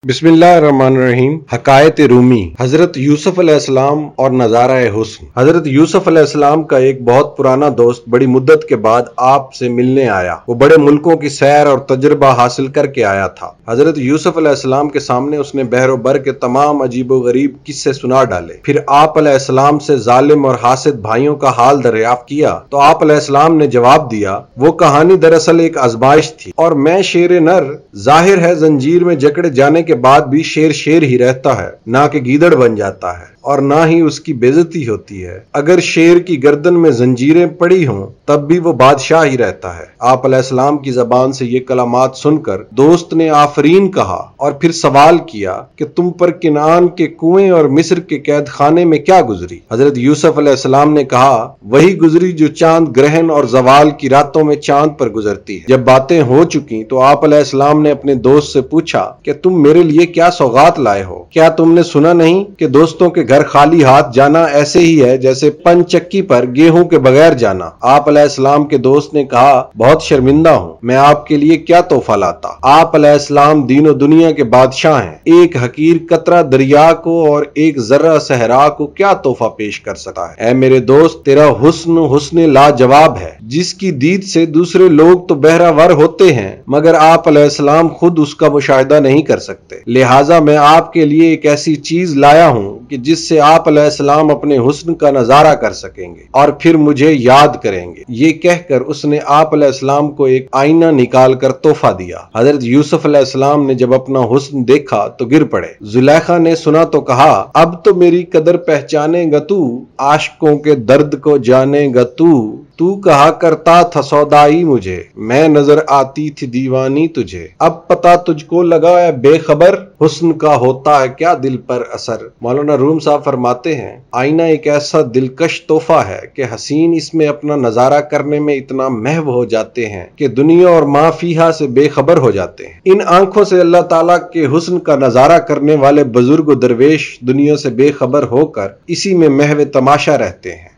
बिस्मिल्लाहिर्रहमानिर्रहीम। हकायत रूमी, हजरत यूसुफ अलैहिस्सलाम और नज़ारा हुस्न। हजरत यूसुफ अलैहिस्सलाम का एक बहुत पुराना दोस्त बड़ी मुद्दत के बाद आपसे मिलने आया। वो बड़े मुल्कों की सैर और तजुर्बा हासिल करके आया था। हजरत यूसुफ अलैहिस्सलाम के सामने उसने बहरो बर के तमाम अजीबो गरीब किस्से सुना डाले। फिर आप अलैहिस्सलाम से जालिम और हासिद भाइयों का हाल दरियाफ्त किया तो आप अलैहिस्सलाम ने जवाब दिया, वो कहानी दरअसल एक आजमाइश थी और मैं शेर नर, जाहिर है जंजीर में जकड़े जाने के बाद भी शेर शेर ही रहता है, ना कि गीदड़ बन जाता है और ना ही उसकी बेइज्जती होती है। अगर शेर की गर्दन में जंजीरें पड़ी हों तब भी वो बादशाह ही रहता है। आप अलैहिस्सलाम की जबान से ये कलामात सुनकर दोस्त ने आफरीन कहा और फिर सवाल किया कि तुम पर किनान के कुएं और मिस्र के कैद खाने में क्या गुजरी? हजरत यूसुफ अलैहिस्सलाम ने कहा, वही गुजरी जो चांद ग्रहण और जवाल की रातों में चांद पर गुजरती है। जब बातें हो चुकी तो आप अलैहिस्सलाम ने अपने दोस्त से पूछा कि तुम मेरे लिए क्या सौगात लाए हो? क्या तुमने सुना नहीं कि दोस्तों के घर खाली हाथ जाना ऐसे ही है जैसे पंचक्की पर गेहूं के बगैर जाना? आप अलैहिस्सलाम के दोस्त ने कहा, बहुत शर्मिंदा हूं, मैं आपके लिए क्या तोहफा लाता? आप अलैहिस्सलाम दीनो दुनिया के बादशाह हैं, एक हकीर कतरा दरिया को और एक जर्रा सहरा को क्या तोहफा पेश कर सकता है? ऐ मेरे दोस्त, तेरा हुस्न हुस्न लाजवाब है, जिसकी दीद से दूसरे लोग तो बहरावर होते हैं मगर आप अलैहिस्सलाम खुद उसका मुशाहिदा नहीं कर सकते। लिहाजा मैं आपके लिए एक ऐसी चीज लाया हूं कि जिससे आप अलैहिस्सलाम अपने हुस्न का नजारा कर सकेंगे और फिर मुझे याद करेंगे। ये कहकर उसने आप अलैहिस्सलाम को एक आईना निकाल कर तोहफा दिया। हजरत यूसुफ अलैहिस्सलाम ने जब अपना हुस्न देखा तो गिर पड़े। जुलेखा ने सुना तो कहा, अब तो मेरी कदर पहचानेगा तू, आशिकों के दर्द को जानेगा तू कहा करता था सौदाई मुझे, मैं नजर आती थी दीवानी तुझे। अब पता तुझको लगा है बेखबर, हुस्न का होता है क्या दिल पर असर। मौलाना रूम साहब फरमाते हैं, आईना एक ऐसा दिलकश तोहफा है कि हसीन इसमें अपना नजारा करने में इतना महव हो जाते हैं कि दुनिया और मा फीहा से बेखबर हो जाते हैं। इन आंखों से अल्लाह ताला के हुस्न का नजारा करने वाले बुजुर्ग दरवेश दुनिया से बेखबर होकर इसी में महव तमाशा रहते हैं।